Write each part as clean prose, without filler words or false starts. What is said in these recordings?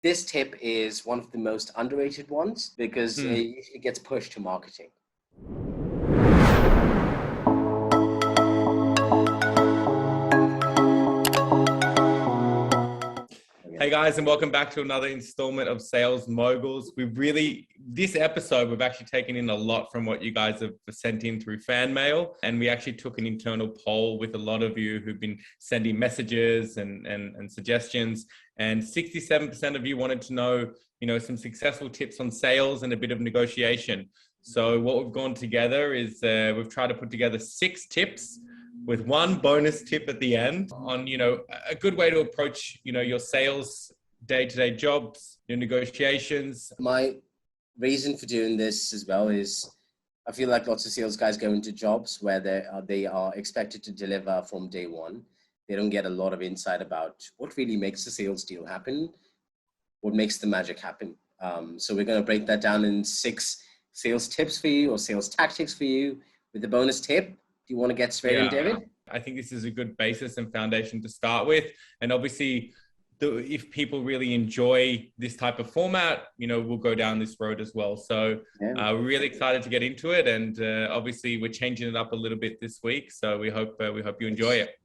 This tip is one of the most underrated ones because it gets pushed to marketing. Hey guys, and welcome back to another installment of Sales Moguls. This episode, we've actually taken in a lot from what you guys have sent in through fan mail. And we actually took an internal poll with a lot of you who've been sending messages and suggestions. And 67% of you wanted to know, some successful tips on sales and a bit of negotiation. So what we've gone together is we've tried to put together 6 tips with one bonus tip at the end on, a good way to approach, your sales day-to-day jobs, your negotiations. My reason for doing this as well is I feel like lots of sales guys go into jobs where they are expected to deliver from day one. They don't get a lot of insight about what really makes the sales deal happen, what makes the magic happen. So we're going to break that down in 6 sales tips for you or sales tactics for you with the bonus tip. Do you want to get straight in, David? I think this is a good basis and foundation to start with. And obviously, if people really enjoy this type of format, we'll go down this road as well. So we're really excited to get into it. And obviously, we're changing it up a little bit this week. So we hope you enjoy it.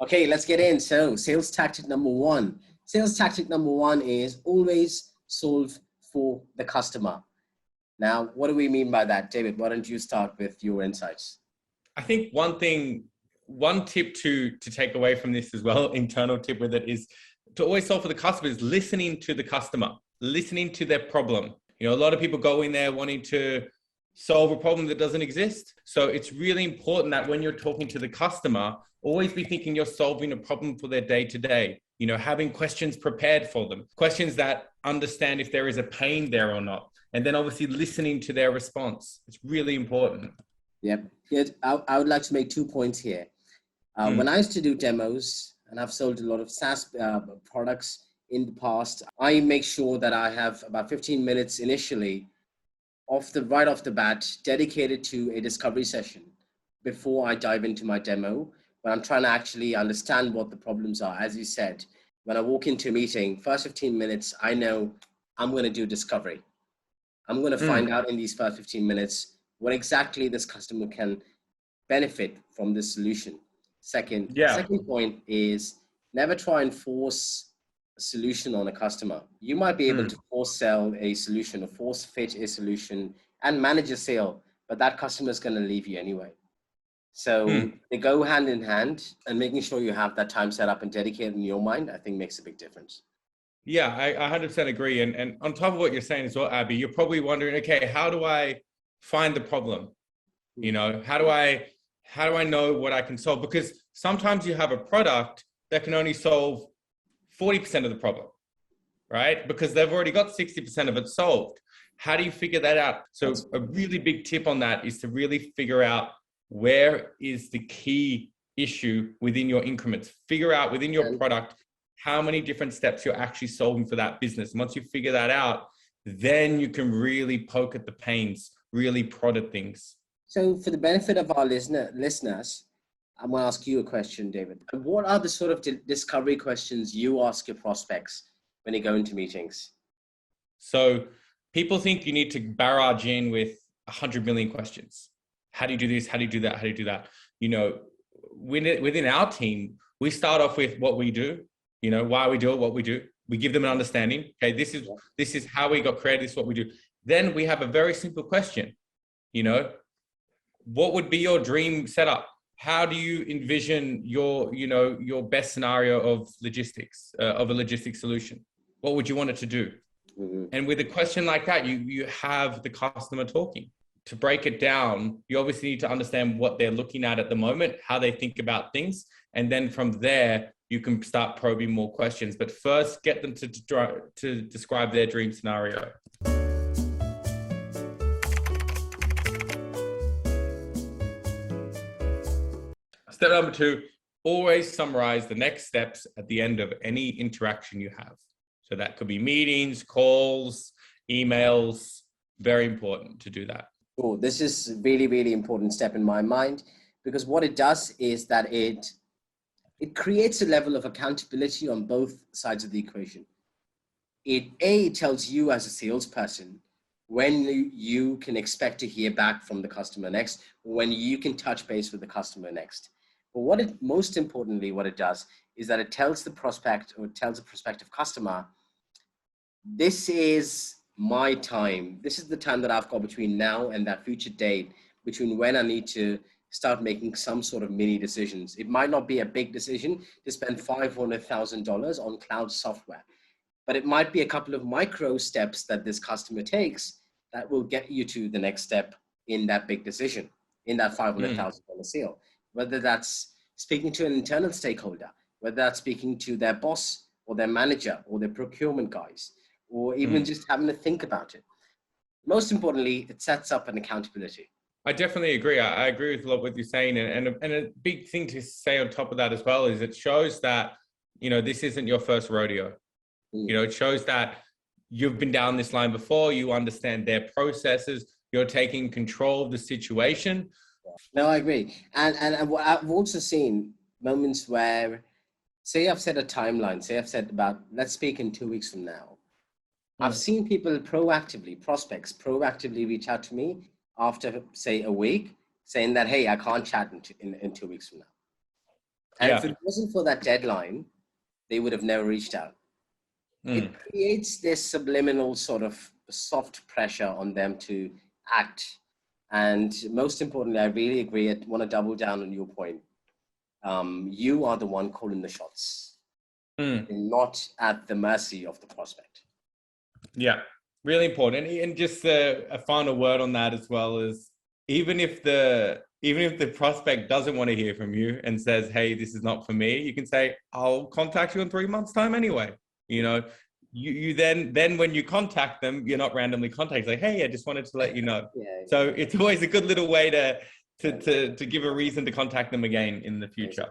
Okay, let's get in. So sales tactic number 1. Sales tactic number 1 is always solve for the customer. Now, what do we mean by that? David, why don't you start with your insights? I think one tip to take away from this as well, internal tip with it, is to always solve for the customer, is listening to the customer, listening to their problem. A lot of people go in there wanting to solve a problem that doesn't exist. So it's really important that when you're talking to the customer, always be thinking you're solving a problem for their day-to-day. Having questions prepared for them, questions that understand if there is a pain there or not. And then obviously listening to their response. It's really important. Yep. I would like to make 2 points here. When I used to do demos, and I've sold a lot of SaaS products in the past, I make sure that I have about 15 minutes initially right off the bat dedicated to a discovery session before I dive into my demo. But I'm trying to actually understand what the problems are. As you said, when I walk into a meeting, first 15 minutes, I know I'm going to do discovery. I'm going to find out in these first 15 minutes what exactly this customer can benefit from this solution. Second point is never try and force a solution on a customer. You might be able to force sell a solution or force fit a solution and manage a sale, but that customer is going to leave you anyway. So they go hand in hand, and making sure you have that time set up and dedicated in your mind, I think makes a big difference. Yeah, I 100% agree. And on top of what you're saying as well, Abby, you're probably wondering, okay, how do I find the problem? How do I know what I can solve? Because sometimes you have a product that can only solve 40% of the problem, right? Because they've already got 60% of it solved. How do you figure that out? So a really big tip on that is to really figure out where is the key issue within your increments. Figure out within your product how many different steps you're actually solving for that business. And once you figure that out, then you can really poke at the pains, really prod at things. So for the benefit of our listeners, I'm going to ask you a question, David. What are the sort of discovery questions you ask your prospects when you go into meetings? So people think you need to barrage in with 100 million questions. How do you do this? How do you do that? How do you do that? Within our team, we start off with what we do, why we do it, what we do. We give them an understanding. Okay, this is how we got created. This is what we do. Then we have a very simple question. What would be your dream setup? How do you envision your best scenario of logistics, of a logistics solution? What would you want it to do? And with a question like that, you have the customer talking. To break it down, you obviously need to understand what they're looking at the moment, how they think about things. And then from there, you can start probing more questions. But first, get them to describe their dream scenario. Step number 2, always summarize the next steps at the end of any interaction you have. So that could be meetings, calls, emails. Very important to do that. Oh, this is really, really important step in my mind, because what it does is that it creates a level of accountability on both sides of the equation. It tells you as a salesperson when you can expect to hear back from the customer next, when you can touch base with the customer next. But most importantly, what it does is that it tells the prospect, or tells a prospective customer, this is my time. This is the time that I've got between now and that future date, between when I need to start making some sort of mini decisions. It might not be a big decision to spend $500,000 on cloud software, but it might be a couple of micro steps that this customer takes that will get you to the next step in that big decision, in that $500,000 sale. Whether that's speaking to an internal stakeholder, whether that's speaking to their boss or their manager or their procurement guys, or even just having to think about it. Most importantly, it sets up an accountability. I definitely agree. I agree with a lot what you're saying. And a big thing to say on top of that as well is it shows that, this isn't your first rodeo. It shows that you've been down this line before, you understand their processes, you're taking control of the situation. No, I agree. And I've also seen moments where, say I've set a timeline, say I've said about, let's speak in 2 weeks from now. I've seen people prospects proactively reach out to me after, say, a week, saying that, hey, I can't chat in 2 weeks from now. And if it wasn't for that deadline, they would have never reached out. It creates this subliminal sort of soft pressure on them to act. And most importantly, I really agree. I want to double down on your point. You are the one calling the shots, not at the mercy of the prospect. Yeah, really important. And just a final word on that as well is, even if the prospect doesn't want to hear from you and says, hey, this is not for me, you can say, I'll contact you in 3 months' time anyway. You then when you contact them, you're not randomly contacting, like, hey, I just wanted to let you know. So it's always a good little way to give a reason to contact them again in the future.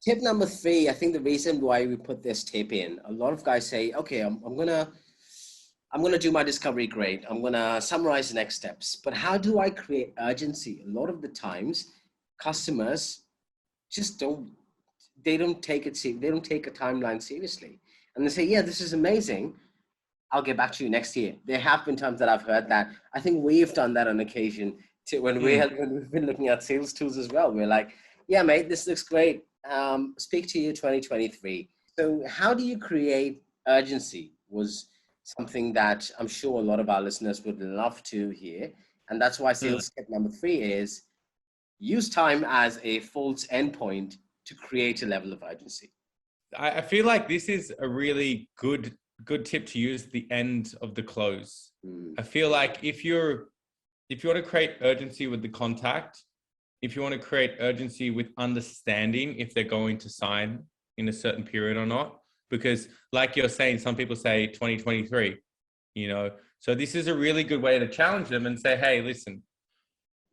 Tip number 3, I think the reason why we put this tip in, a lot of guys say, okay, I'm gonna do my discovery grade. I'm gonna summarize the next steps. But how do I create urgency? A lot of the times, customers just don't take a timeline seriously. And they say, yeah, this is amazing. I'll get back to you next year. There have been times that I've heard that. I think we've done that on occasion when we've been looking at sales tools as well. We're like, yeah, mate, this looks great. Speak to you 2023. So how do you create urgency was something that I'm sure a lot of our listeners would love to hear. And that's why sales tip number 3 is use time as a false endpoint to create a level of urgency. I feel like this is a really good tip to use at the end of the close. I feel like if you want to create urgency with the contact, if you want to create urgency with understanding if they're going to sign in a certain period or not, because like you're saying, some people say 2023, so this is a really good way to challenge them and say, hey, listen,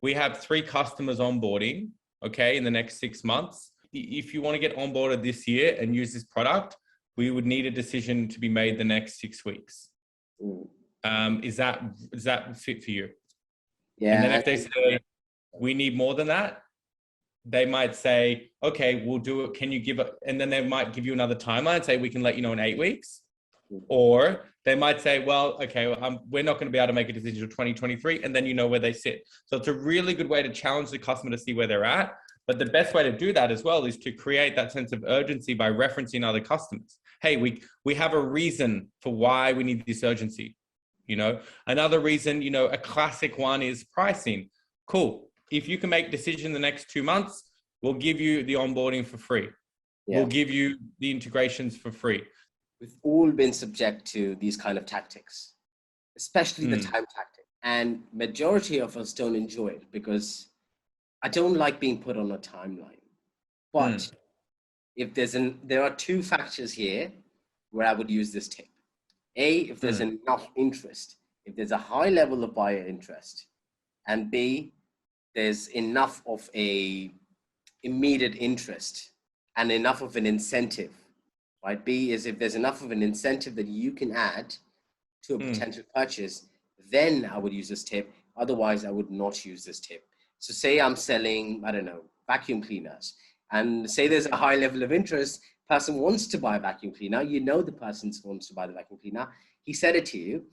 we have 3 customers onboarding, okay, in the next 6 months. If you want to get onboarded this year and use this product, we would need a decision to be made the next 6 weeks. Is that fit for you? Yeah. And then if they say, we need more than that, they might say, okay, we'll do it. Can you give it? And then they might give you another timeline and say, we can let you know in 8 weeks. Or they might say, well, okay, we're not going to be able to make a decision until 2023. And then where they sit. So it's a really good way to challenge the customer to see where they're at. But the best way to do that as well is to create that sense of urgency by referencing other customers. Hey, we have a reason for why we need this urgency. Another reason, a classic one is pricing. Cool. If you can make a decision in the next 2 months, we'll give you the onboarding for free. We'll give you the integrations for free. We've all been subject to these kind of tactics, especially the time tactic. And majority of us don't enjoy it because I don't like being put on a timeline. But if there are 2 factors here where I would use this tip. A, if there's enough interest, if there's a high level of buyer interest, and B, there's enough of a immediate interest and enough of an incentive, right? B is if there's enough of an incentive that you can add to a potential purchase, then I would use this tip. Otherwise, I would not use this tip. So say I'm selling, I don't know, vacuum cleaners, and say there's a high level of interest, person wants to buy a vacuum cleaner, you know the person wants to buy the vacuum cleaner, he said it to you,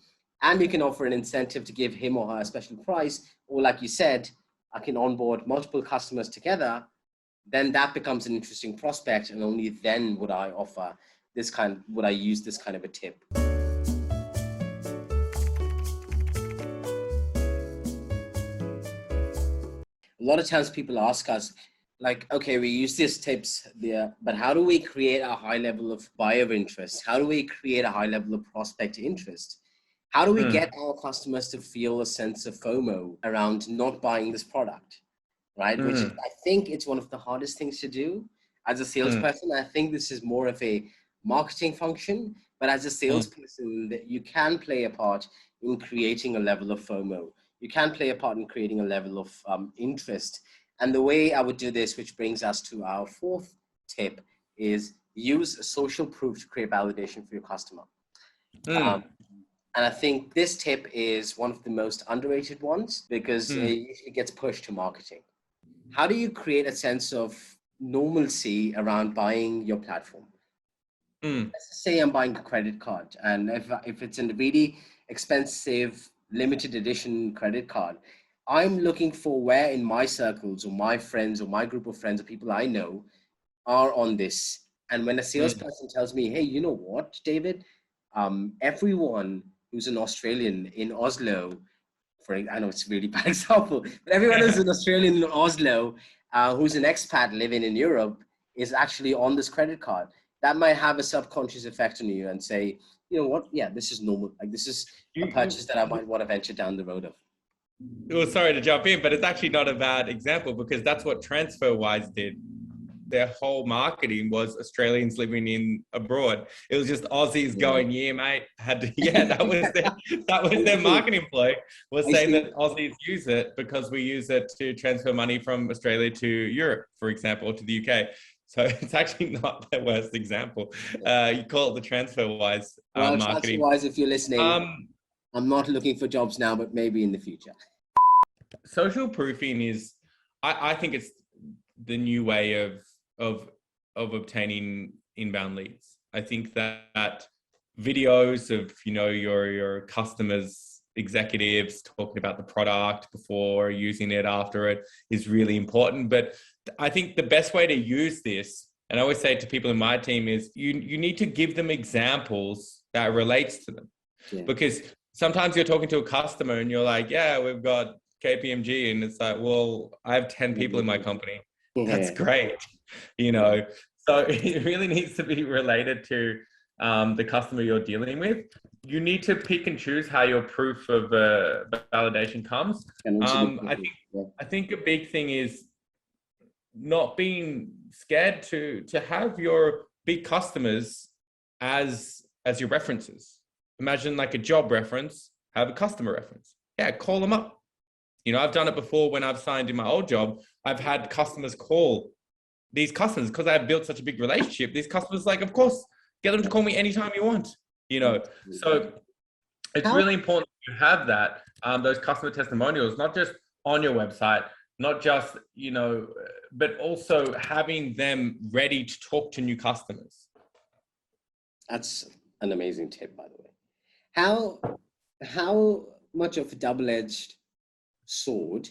and you can offer an incentive to give him or her a special price, or like you said, I can onboard multiple customers together, then that becomes an interesting prospect, and only then would I use this kind of a tip. A lot of times people ask us, like, okay, we use these tips there, but how do we create a high level of buyer interest? How do we create a high level of prospect interest? How do we get our customers to feel a sense of FOMO around not buying this product, right? Which I think it's one of the hardest things to do as a salesperson. I think this is more of a marketing function, but as a salesperson, you can play a part in creating a level of FOMO. You can play a part in creating a level of interest. And the way I would do this, which brings us to our fourth tip, is use social proof to create validation for your customer. And I think this tip is one of the most underrated ones because it usually gets pushed to marketing. How do you create a sense of normalcy around buying your platform? Let's say I'm buying a credit card, and if it's a really expensive limited edition credit card, I'm looking for where in my circles or my friends or my group of friends or people I know are on this. And when a salesperson tells me, hey, you know what, David, everyone who's an Australian in Oslo, I know it's a really bad example, but everyone who's an Australian in Oslo, who's an expat living in Europe is actually on this credit card. That might have a subconscious effect on you and say, you know what, yeah, this is normal. Like this is a purchase that I might want to venture down the road of. Well, sorry to jump in, but it's actually not a bad example because that's what TransferWise did. Their whole marketing was Australians living in abroad. It was just Aussies going, yeah, mate. That was their marketing ploy, was saying that Aussies use it because we use it to transfer money from Australia to Europe, for example, or to the UK. So it's actually not the worst example. You call it the TransferWise marketing. TransferWise, if you're listening, I'm not looking for jobs now, but maybe in the future. Social proofing is, I think it's the new way of obtaining inbound leads. I think that videos of, your customers, executives talking about the product before using it, after it, is really important. But I think the best way to use this, and I always say to people in my team, is you need to give them examples that relates to them. Yeah. Because sometimes you're talking to a customer and you're like, yeah, we've got KPMG. And it's like, well, I have 10 people in my company. That's great. So it really needs to be related to the customer you're dealing with. You need to pick and choose how your proof of validation comes. I think a big thing is not being scared to have your big customers as your references. Imagine like a job reference, have a customer reference. Yeah, call them up. I've done it before when I've signed in my old job. I've had customers call these customers because I've built such a big relationship. These customers, like, of course, get them to call me anytime you want, So it's really important to have that, those customer testimonials, not just on your website, not just, but also having them ready to talk to new customers. That's an amazing tip, by the way. How much of a double-edged sword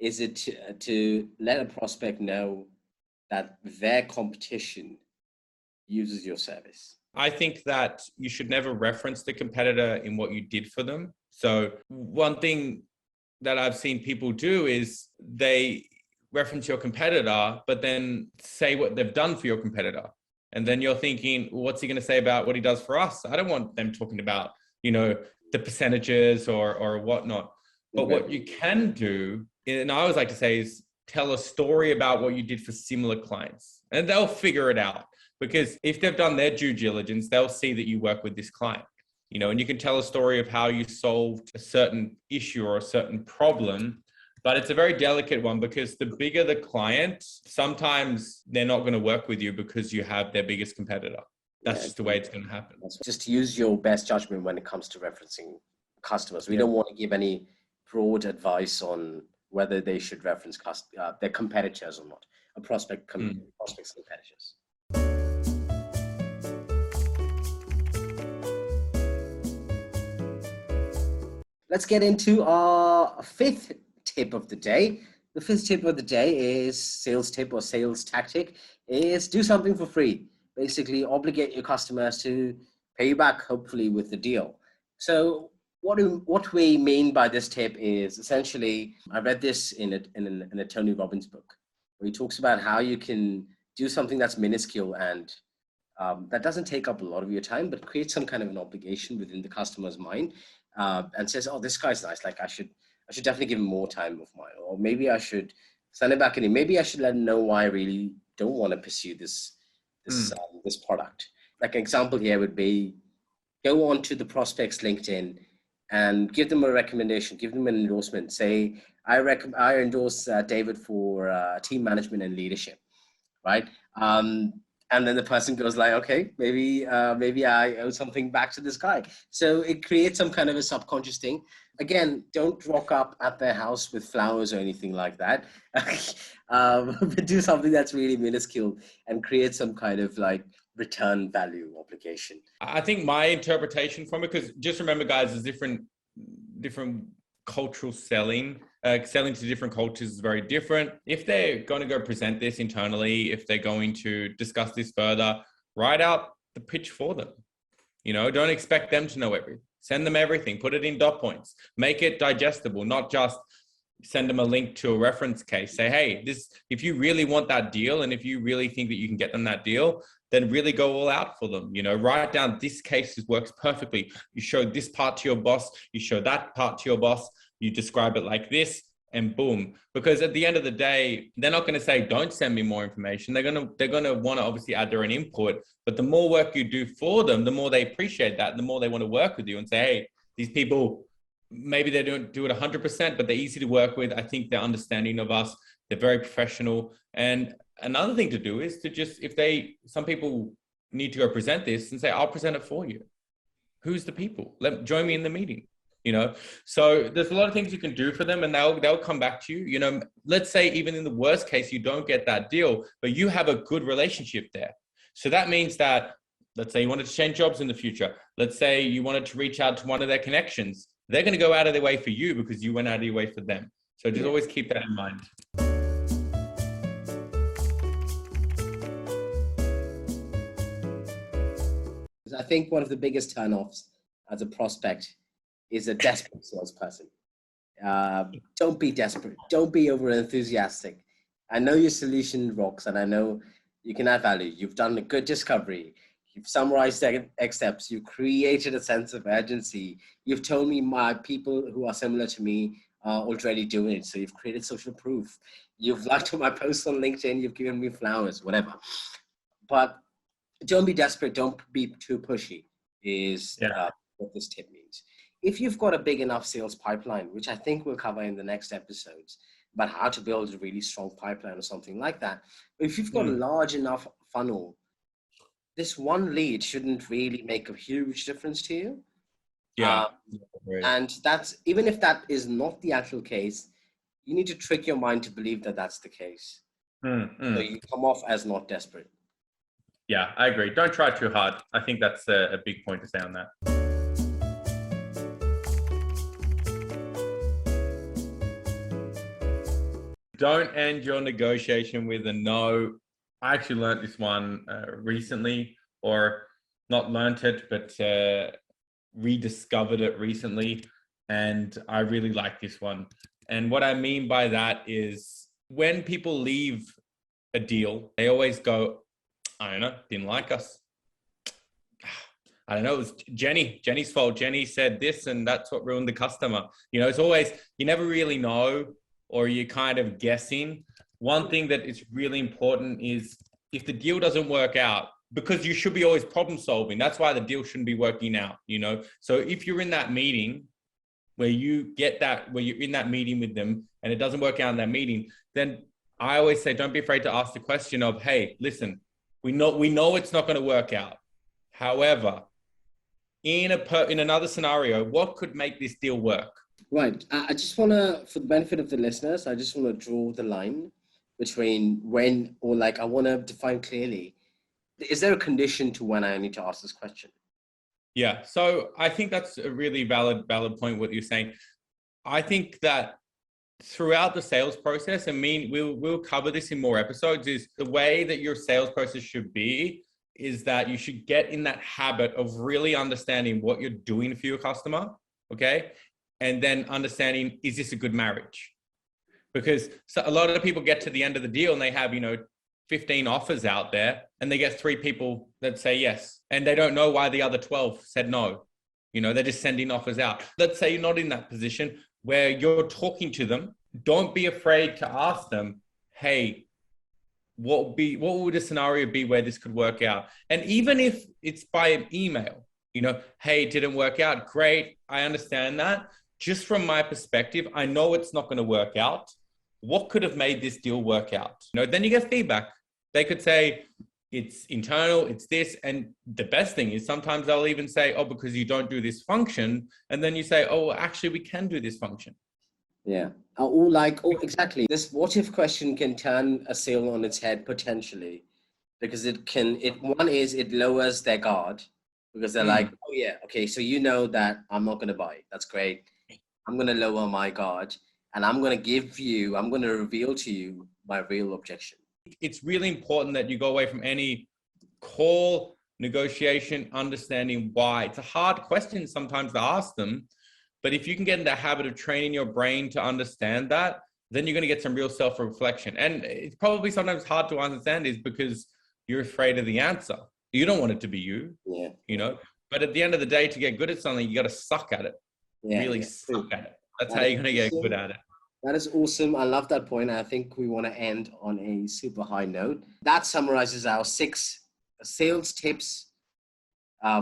is it to let a prospect know that their competition uses your service? I think that you should never reference the competitor in what you did for them. So one thing that I've seen people do is they reference your competitor, but then say what they've done for your competitor. And then you're thinking, what's he going to say about what he does for us? I don't want them talking about, the percentages or whatnot. But what you can do, and I always like to say, is tell a story about what you did for similar clients, and they'll figure it out. Because if they've done their due diligence, they'll see that you work with this client, and you can tell a story of how you solved a certain issue or a certain problem. But it's a very delicate one because the bigger the client, sometimes they're not going to work with you because you have their biggest competitor. That's just the way it's going to happen. Just use your best judgment when it comes to referencing customers. We don't want to give any broad advice on whether they should reference their competitors or not, a prospect's competitors. Let's get into our fifth tip of the day. The fifth tip of the day is sales tip or sales tactic is do something for free. Basically obligate your customers to pay you back, hopefully with the deal. So what we mean by this tip is essentially, I read this in a Tony Robbins book, where he talks about how you can do something that's minuscule and that doesn't take up a lot of your time, but create some kind of an obligation within the customer's mind, and says, oh, this guy's nice. Like I should definitely give him more time of mine, or maybe I should send it back in. Maybe I should let him know why I really don't want to pursue this product. Like an example here would be, go on to the prospect's LinkedIn and give them a recommendation, give them an endorsement. Say, I endorse David for team management and leadership, right? And then the person goes like, okay, maybe I owe something back to this guy. So it creates some kind of a subconscious thing. Again, don't rock up at their house with flowers or anything like that. But do something that's really minuscule and create some kind of like return value obligation. I think my interpretation from it, because just remember, guys, there's different cultural selling. Selling to different cultures is very different. If they're going to go present this internally, if they're going to discuss this further, write out the pitch for them. Don't expect them to know everything. Send them everything. Put it in dot points. Make it digestible, not just send them a link to a reference case. Say, hey, if you really want that deal, and if you really think that you can get them that deal, then really go all out for them. Write down this case works perfectly. You show this part to your boss. You show that part to your boss. You describe it like this, and boom. Because at the end of the day, they're not going to say, don't send me more information. They're going to want to obviously add their own input. But the more work you do for them, the more they appreciate that, the more they want to work with you and say, hey, these people, maybe they don't do it 100%, but they're easy to work with. I think they're understanding of us. They're very professional. And another thing to do is to just, some people need to go present this and say, I'll present it for you. Who's the people? Join me in the meeting. So there's a lot of things you can do for them, and they'll come back to you. Let's say even in the worst case, you don't get that deal, but you have a good relationship there. So that means that, let's say you wanted to change jobs in the future. Let's say you wanted to reach out to one of their connections. They're going to go out of their way for you because you went out of your way for them. So just always keep that in mind. I think one of the biggest turnoffs as a prospect is a desperate salesperson. Don't be desperate. Don't be over enthusiastic. I know your solution rocks, and I know you can add value. You've done a good discovery. You've summarized the next steps. You've created a sense of urgency. You've told me my people who are similar to me are already doing it. So you've created social proof. You've liked my posts on LinkedIn. You've given me flowers, whatever. But don't be desperate. Don't be too pushy is what this tip means. If you've got a big enough sales pipeline, which I think we'll cover in the next episodes, about how to build a really strong pipeline or something like that. But if you've got a large enough funnel, this one lead shouldn't really make a huge difference to you. And that's, even if that is not the actual case, you need to trick your mind to believe that that's the case. So you come off as not desperate. Yeah, I agree. Don't try too hard. I think that's a big point to say on that. Don't end your negotiation with a no. I actually learned this one recently, or not learned it, but rediscovered it recently. And I really like this one. And what I mean by that is when people leave a deal, they always go, I don't know, didn't like us. I don't know, it was Jenny's fault. Jenny said this and that's what ruined the customer. It's always, you never really know, or you're kind of guessing. One thing that is really important is if the deal doesn't work out, because you should be always problem solving. That's why the deal shouldn't be working out, So if you're in that meeting where you're in that meeting with them and it doesn't work out in that meeting, then I always say, don't be afraid to ask the question of, hey, listen, we know it's not going to work out. However, in another scenario, what could make this deal work? Right. I just want to, for the benefit of the listeners, I just want to draw the line between when, or like, I want to define clearly, is there a condition to when I need to ask this question? Yeah. So I think that's a really valid point, what you're saying. I think that throughout the sales process, I mean, we'll cover this in more episodes, is the way that your sales process should be is that you should get in that habit of really understanding what you're doing for your customer. Okay. And then understanding, is this a good marriage? Because a lot of people get to the end of the deal and they have, 15 offers out there and they get 3 people that say yes. And they don't know why the other 12 said no. They're just sending offers out. Let's say you're not in that position where you're talking to them. Don't be afraid to ask them, hey, what would a scenario be where this could work out? And even if it's by an email, hey, it didn't work out. Great. I understand that. Just from my perspective, I know it's not going to work out. What could have made this deal work out? Then you get feedback. They could say, it's internal, it's this. And the best thing is sometimes they'll even say, oh, because you don't do this function. And then you say, oh, actually, we can do this function. Yeah. Exactly. This what if question can turn a sale on its head potentially, because it lowers their guard, because they're like, oh yeah, okay, so that I'm not going to buy. That's great. I'm going to lower my guard and I'm going to reveal to you my real objection. It's really important that you go away from any call, negotiation, understanding why. It's a hard question sometimes to ask them, but if you can get in the habit of training your brain to understand that, then you're going to get some real self-reflection. And it's probably sometimes hard to understand is because you're afraid of the answer. You don't want it to be you, but at the end of the day, to get good at something, you got to suck at it. Suck at it. That's how you're going to get good at it. That is awesome. I love that point. I think we want to end on a super high note. That summarizes our 6 sales tips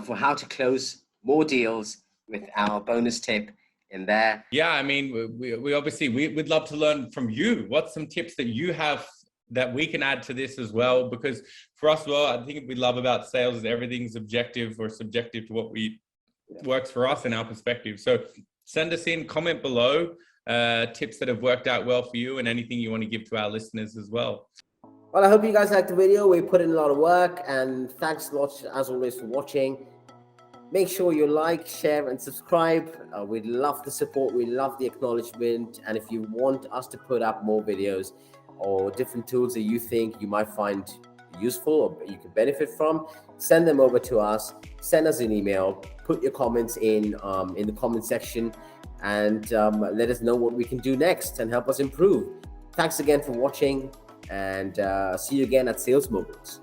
for how to close more deals, with our bonus tip in there. Yeah, I mean, we obviously, we'd love to learn from you. What's some tips that you have that we can add to this as well? Because for us, I think what we love about sales is everything's objective or subjective to what works for us in our perspective. So send us in, comment below, tips that have worked out well for you and anything you want to give to our listeners as well. Well, I hope you guys liked the video. We put in a lot of work, and thanks a lot as always for watching. Make sure you like, share, and subscribe. We'd love the support. We love the acknowledgement. And if you want us to put up more videos or different tools that you think you might find useful or you can benefit from, send them over to us. Send us an email. Put your comments in the comment section, and let us know what we can do next and help us improve. Thanks again for watching, and see you again at Sales Moghuls.